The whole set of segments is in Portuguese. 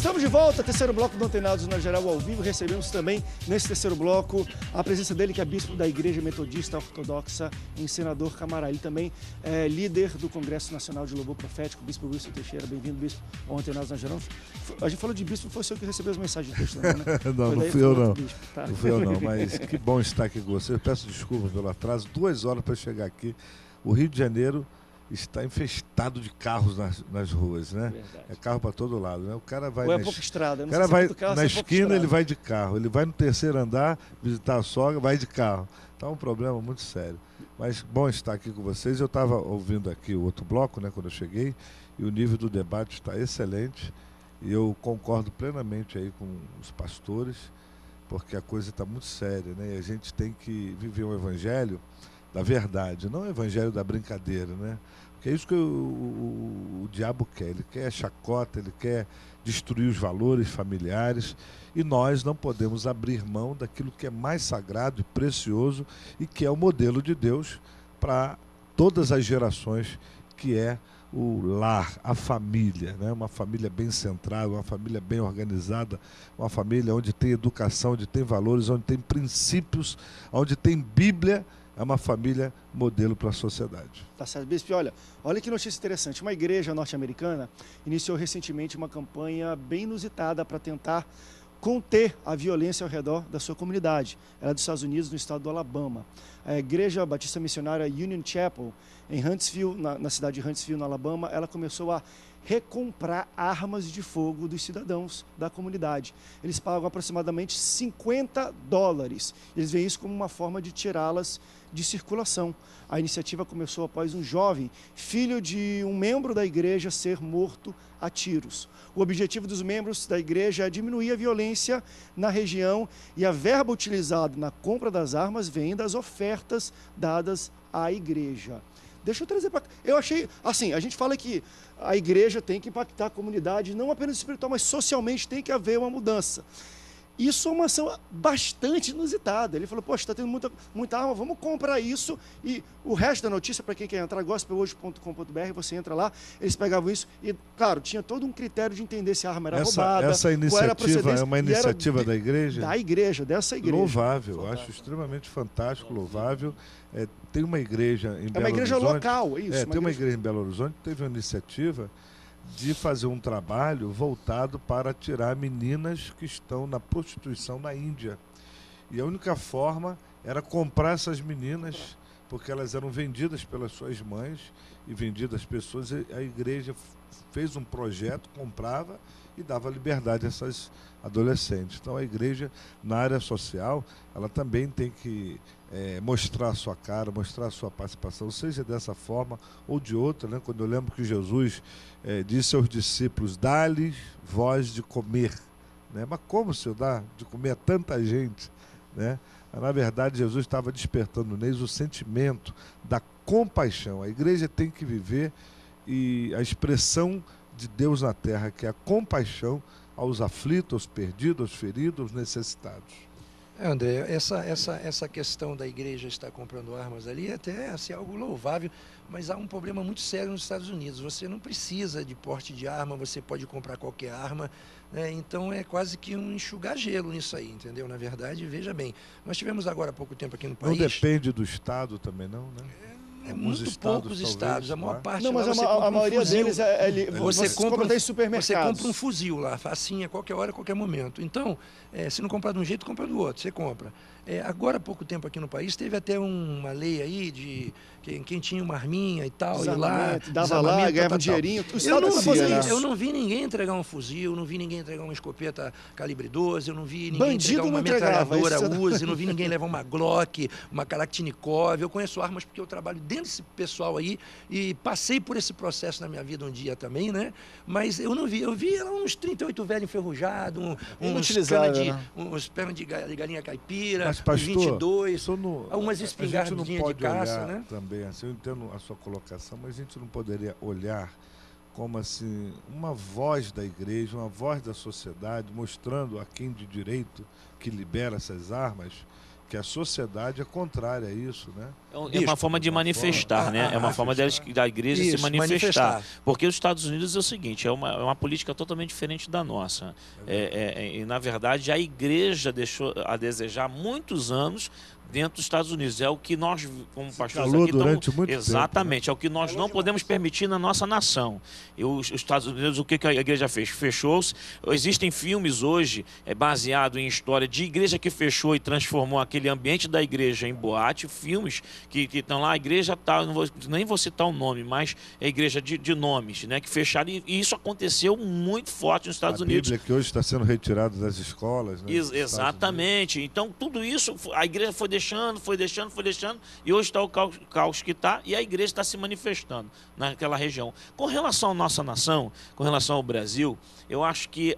Estamos de volta, terceiro bloco do Antenados na Geral ao vivo. Recebemos também, nesse terceiro bloco, a presença dele, que é bispo da Igreja Metodista Ortodoxa em Senador Camará. Ele também é líder do Congresso Nacional de Louvor Profético, bispo Wilson Teixeira. Bem-vindo, bispo, ao Antenados na Geral. A gente falou de bispo, foi o senhor que recebeu as mensagens de texto, né? Não fui eu não. Tá? Não fui eu não, mas que bom estar aqui com você. Eu peço desculpas pelo atraso, 2 horas para chegar aqui. O Rio de Janeiro está infestado de carros nas ruas, né? Verdade. É carro para todo lado, né? O cara vai pouca estrada, o cara vai na esquina, ele vai de carro. Ele vai no terceiro andar visitar a sogra, vai de carro. Tá um problema muito sério. Mas bom estar aqui com vocês. Eu estava ouvindo aqui o outro bloco, né, quando eu cheguei, e o nível do debate está excelente. E eu concordo plenamente aí com os pastores, porque a coisa está muito séria, né? E a gente tem que viver um evangelho da verdade, não o evangelho da brincadeira, né? Porque é isso que o diabo quer. Ele quer chacota, ele quer destruir os valores familiares, e nós não podemos abrir mão daquilo que é mais sagrado e precioso e que é o modelo de Deus para todas as gerações, que é o lar, a família, né? Uma família bem centrada, uma família bem organizada, uma família onde tem educação, onde tem valores, onde tem princípios, onde tem Bíblia. É uma família modelo para a sociedade. Tá certo, bispo. Olha que notícia interessante. Uma igreja norte-americana iniciou recentemente uma campanha bem inusitada para tentar conter a violência ao redor da sua comunidade. Ela é dos Estados Unidos, no estado do Alabama. A Igreja Batista Missionária Union Chapel, em Huntsville, na cidade de Huntsville, no Alabama, ela começou a recomprar armas de fogo dos cidadãos da comunidade. Eles pagam aproximadamente $50. Eles veem isso como uma forma de tirá-las de circulação. A iniciativa começou após um jovem, filho de um membro da igreja, ser morto a tiros. O objetivo dos membros da igreja é diminuir a violência na região, e a verba utilizada na compra das armas vem das ofertas dadas à igreja. Deixa eu trazer para cá. Eu achei, assim, a gente fala que a igreja tem que impactar a comunidade, não apenas espiritual, mas socialmente tem que haver uma mudança. Isso é uma ação bastante inusitada. Ele falou, poxa, está tendo muita arma, vamos comprar isso. E o resto da notícia, para quem quer entrar, gospelhoje.com.br, você entra lá, eles pegavam isso e, claro, tinha todo um critério de entender se a arma era roubada. Essa iniciativa é uma iniciativa da igreja? Da igreja, dessa igreja. Louvável, eu acho extremamente fantástico, louvável. Tem uma igreja em Belo Horizonte. É uma igreja local, isso. Tem uma igreja em Belo Horizonte que teve uma iniciativa de fazer um trabalho voltado para tirar meninas que estão na prostituição na Índia. E a única forma era comprar essas meninas, porque elas eram vendidas pelas suas mães e vendidas às pessoas. E a igreja fez um projeto, comprava e dava liberdade a essas adolescentes. Então a igreja, na área social, ela também tem que mostrar a sua cara, mostrar a sua participação, seja dessa forma ou de outra, né? Quando eu lembro que Jesus disse aos discípulos, dá-lhes voz de comer, né? Mas como o Senhor dá de comer a tanta gente, né? Na verdade, Jesus estava despertando neles o sentimento da compaixão. A igreja tem que viver a expressão de Deus na terra, que é a compaixão aos aflitos, aos perdidos, aos feridos, aos necessitados. André, essa questão da igreja estar comprando armas ali é até assim, algo louvável, mas há um problema muito sério nos Estados Unidos. Você não precisa de porte de arma, você pode comprar qualquer arma, né? Então é quase que um enxugar gelo nisso aí, entendeu? Na verdade, veja bem, nós tivemos agora há pouco tempo aqui no país... Não depende do estado também não, né? Muito poucos estados, a maior parte. Não, mas a maioria deles você compra em supermercados. Você compra um fuzil lá, facinho, a qualquer hora, a qualquer momento. Então, se não comprar de um jeito, compra do outro, você compra. Agora, há pouco tempo aqui no país, teve até uma lei aí de quem tinha uma arminha e tal, e lá... Dava lá, ganhava um dinheirinho. Eu não vi ninguém entregar um fuzil, não vi ninguém entregar uma escopeta calibre 12, eu não vi ninguém entregar uma metralhadora Uzi, não vi ninguém levar uma Glock, uma Kalashnikov. Eu conheço armas porque eu trabalho dentro desse pessoal aí e passei por esse processo na minha vida um dia também, né? Mas eu não vi, eu vi uns 38 velho enferrujado, uns pernas de galinha caipira, mas, pastor, 22, algumas espingardinhas de caça, né? Também, assim, eu entendo a sua colocação, mas a gente não poderia olhar como assim uma voz da igreja, uma voz da sociedade, mostrando a quem de direito que libera essas armas, que a sociedade é contrária a isso, né? É uma forma de manifestar, né? É uma forma da igreja se manifestar. Porque os Estados Unidos é o seguinte, é uma política totalmente diferente da nossa. E, na verdade, a igreja deixou a desejar há muitos anos dentro dos Estados Unidos. É o que nós, como pastores aqui, durante muito exatamente, tempo, né? É o que nós não podemos permitir na nossa nação. E os Estados Unidos, o que a igreja fez? Fechou-se. Existem filmes hoje baseados em história de igreja que fechou e transformou aquele ambiente da igreja em boate, filmes que estão lá, a igreja tal, nem vou citar o nome, mas é a igreja de nomes, né, que fecharam, e isso aconteceu muito forte nos Estados Unidos. A Bíblia que hoje está sendo retirada das escolas, né? Exatamente. Então, tudo isso, a igreja foi deixando, e hoje está o caos que está, e a igreja está se manifestando naquela região. Com relação à nossa nação, com relação ao Brasil, eu acho que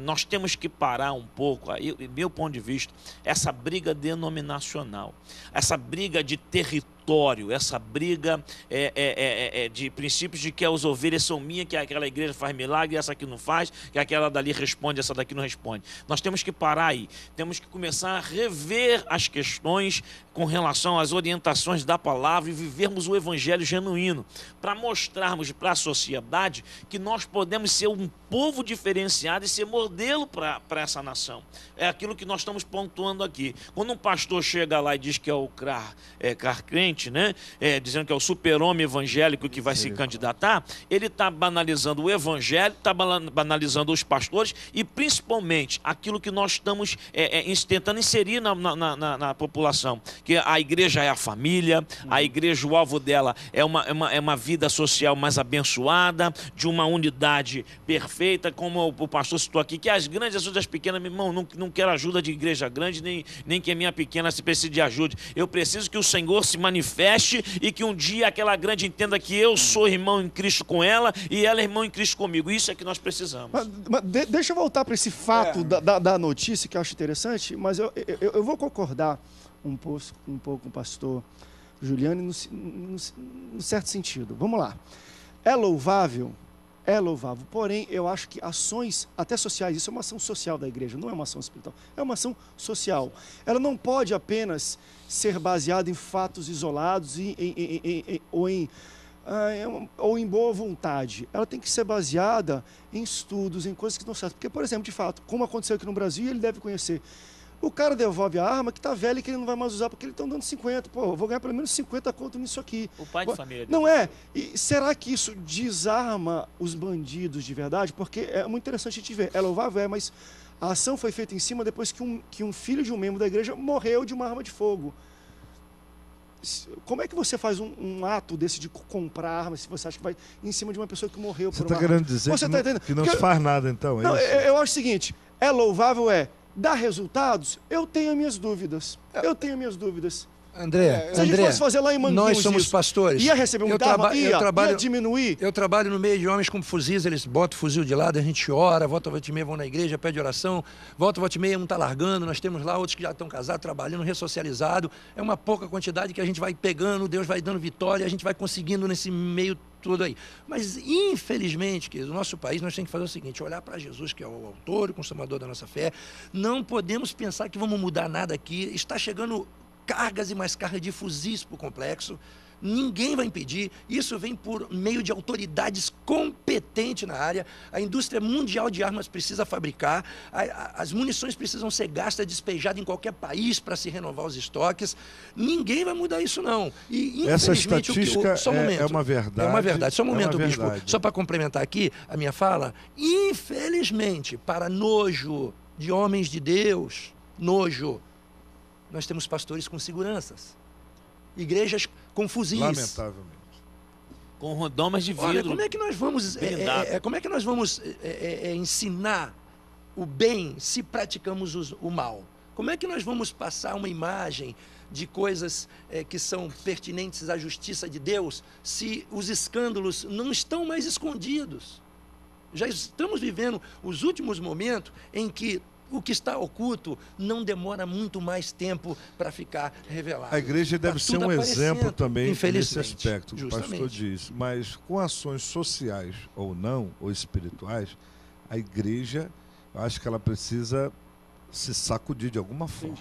nós temos que parar um pouco, meu ponto de vista, essa briga denominacional, essa briga de território, essa briga de princípios de que as ovelhas são minhas, que aquela igreja faz milagre, essa aqui não faz, que aquela dali responde, essa daqui não responde. Nós temos que parar aí, temos que começar a rever as questões com relação às orientações da palavra e vivermos o evangelho genuíno, para mostrarmos para a sociedade que nós podemos ser um povo diferenciado e ser modelo para essa nação. É aquilo que nós estamos pontuando aqui. Quando um pastor chega lá e diz que é o crente, né? Dizendo que é o super-homem evangélico que vai se candidatar, ele está banalizando o evangelho, está banalizando os pastores e principalmente aquilo que nós estamos tentando inserir na população, que a igreja é a família, a igreja, o alvo dela é uma vida social mais abençoada, de uma unidade perfeita, como o pastor citou aqui, que as grandes ajudam as pequenas. Meu irmão, não quero ajuda de igreja grande, nem que a minha pequena se precise de ajuda. Eu preciso que o Senhor se manifeste e que um dia aquela grande entenda que eu sou irmão em Cristo com ela e ela é irmão em Cristo comigo. Isso é que nós precisamos. Mas deixa eu voltar para esse fato da notícia, que eu acho interessante, mas eu vou concordar um pouco com o pastor Juliano no certo sentido. Vamos lá. É louvável, porém eu acho que ações até sociais, isso é uma ação social da igreja, não é uma ação espiritual, é uma ação social. Ela não pode apenas ser baseada em fatos isolados ou em boa vontade. Ela tem que ser baseada em estudos, em coisas que não certas. Porque, por exemplo, de fato, como aconteceu aqui no Brasil, ele deve conhecer. O cara devolve a arma que está velha e que ele não vai mais usar porque ele está dando 50. Pô, eu vou ganhar pelo menos 50 conto nisso aqui. O pai de família. Não é? E será que isso desarma os bandidos de verdade? Porque é muito interessante a gente ver. É louvável, mas a ação foi feita em cima depois que um filho de um membro da igreja morreu de uma arma de fogo. Como é que você faz um ato desse de comprar arma se você acha que vai em cima de uma pessoa que morreu por uma arma? Você está querendo dizer que não se faz nada, então? Não, eu acho o seguinte, é louvável, dá resultados? Eu tenho as minhas dúvidas. André, se a gente fosse fazer lá em Manguinhos, nós somos pastores. Ia receber muita arma? Ia diminuir? Eu trabalho no meio de homens com fuzis, eles botam o fuzil de lado, a gente ora, volta e meia vão na igreja, pede oração, volta e meia um está largando, nós temos lá outros que já estão casados, trabalhando, ressocializado. É uma pouca quantidade que a gente vai pegando, Deus vai dando vitória, a gente vai conseguindo nesse meio tudo aí. Mas, infelizmente, no nosso país, nós temos que fazer o seguinte, olhar para Jesus, que é o autor e consumador da nossa fé. Não podemos pensar que vamos mudar nada aqui. Está chegando cargas e mais cargas de fuzis para o complexo. Ninguém vai impedir. Isso vem por meio de autoridades competentes na área. A indústria mundial de armas precisa fabricar. As munições precisam ser gastas, despejadas em qualquer país para se renovar os estoques. Ninguém vai mudar isso, não. E, essa estatística só um momento, é uma verdade. É uma verdade. Só um momento, bispo. Só para complementar aqui a minha fala. Infelizmente, para nojo de homens de Deus, nós temos pastores com seguranças. Igrejas com fuzis. Lamentavelmente. Com rodomas de vidro. Olha, como é que nós vamos, ensinar o bem se praticamos o mal? Como é que nós vamos passar uma imagem de coisas que são pertinentes à justiça de Deus se os escândalos não estão mais escondidos? Já estamos vivendo os últimos momentos em que o que está oculto não demora muito mais tempo para ficar revelado. A igreja deve ser um exemplo também nesse aspecto, que o pastor diz. Mas com ações sociais ou não, ou espirituais, a igreja, eu acho que ela precisa se sacudir de alguma forma.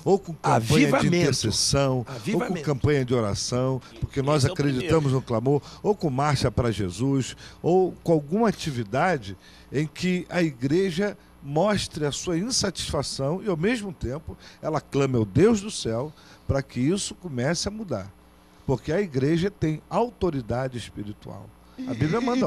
Ou com campanha de intercessão, ou com campanha de oração, porque nós acreditamos no clamor, ou com marcha para Jesus, ou com alguma atividade em que a igreja mostre a sua insatisfação e, ao mesmo tempo, ela clame ao Deus do céu para que isso comece a mudar. Porque a igreja tem autoridade espiritual. A Bíblia manda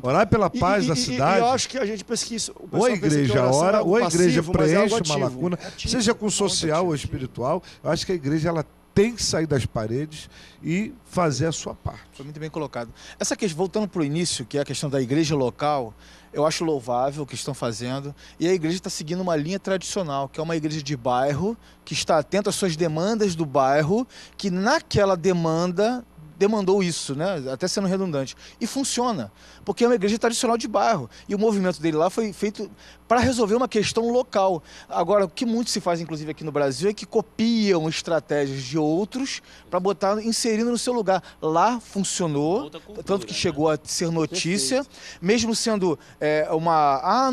orar pela paz da cidade. Eu acho que a gente pensa que isso... Ou a igreja ora, ou a igreja preenche uma lacuna, seja com social ou espiritual. Eu acho que a igreja ela tem que sair das paredes e fazer a sua parte. Foi muito bem colocado. Essa questão, voltando para o início, que é a questão da igreja local, eu acho louvável o que estão fazendo. E a igreja está seguindo uma linha tradicional, que é uma igreja de bairro, que está atenta às suas demandas do bairro, que naquela demandou isso, né? Até sendo redundante. E funciona, porque é uma igreja tradicional de bairro. E o movimento dele lá foi feito para resolver uma questão local. Agora, o que muito se faz, inclusive aqui no Brasil, é que copiam estratégias de outros para botar, inserindo no seu lugar. Lá funcionou, cultura, tanto que chegou a ser notícia, mesmo sendo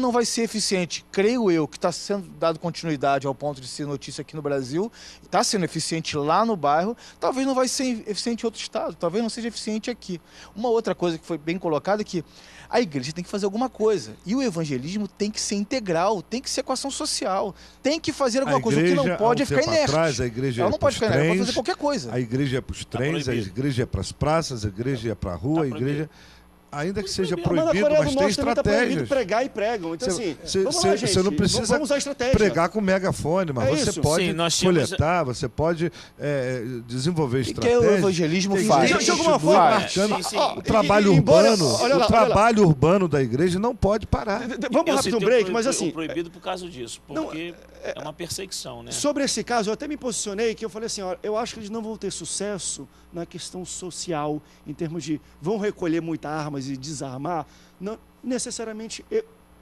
não vai ser eficiente. Creio eu que está sendo dado continuidade ao ponto de ser notícia aqui no Brasil, está sendo eficiente lá no bairro, talvez não vai ser eficiente em outro estado, talvez não seja eficiente aqui. Uma outra coisa que foi bem colocada é que a igreja tem que fazer alguma coisa. E o evangelismo tem que ser integral, tem que ser equação social, tem que fazer alguma coisa. O que não pode é ficar inerte. A igreja ela não pode ficar inerte, ela pode fazer qualquer coisa. A igreja é para os trens, a igreja é para as praças, a igreja é para a rua, a igreja... Ainda que seja proibido, mas tem estratégias. Pregar e pregam. Então, você não precisa pregar com megafone, mas você pode coletar, você pode desenvolver estratégias. O que o evangelismo faz? De alguma forma, o trabalho urbano da igreja não pode parar. Vamos rápido um break, mas assim... proibido por causa disso, porque é uma perseguição, né? Sobre esse caso, eu até me posicionei que eu falei assim, eu acho que eles não vão ter sucesso na questão social, em termos de vão recolher muitas armas e desarmar. Não necessariamente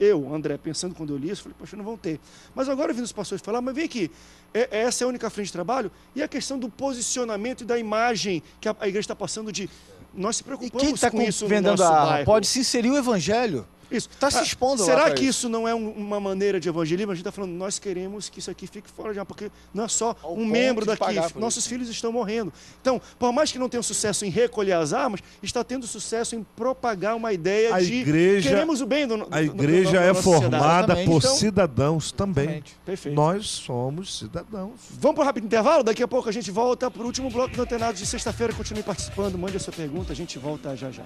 eu, André, pensando quando eu li isso, falei, poxa, não vão ter. Mas agora vindo os pastores falar, mas vem aqui, essa é a única frente de trabalho, e a questão do posicionamento e da imagem que a igreja está passando de... Nós se preocupamos quem tá com isso vendendo no nosso a arma bairro. Pode se inserir o evangelho. Isso. Está se expondo Será lá que isso não é uma maneira de evangelismo? A gente está falando, nós queremos que isso aqui fique fora de ar, porque não é só um membro daqui, nossos filhos estão morrendo. Então, por mais que não tenha sucesso em recolher as armas, está tendo sucesso em propagar uma ideia queremos o bem do A igreja é formada por então, cidadãos também. Perfeito. Nós somos cidadãos. Vamos para um rápido intervalo? Daqui a pouco a gente volta para o último bloco do Antenados de sexta-feira. Continue participando, mande a sua pergunta, a gente volta já já.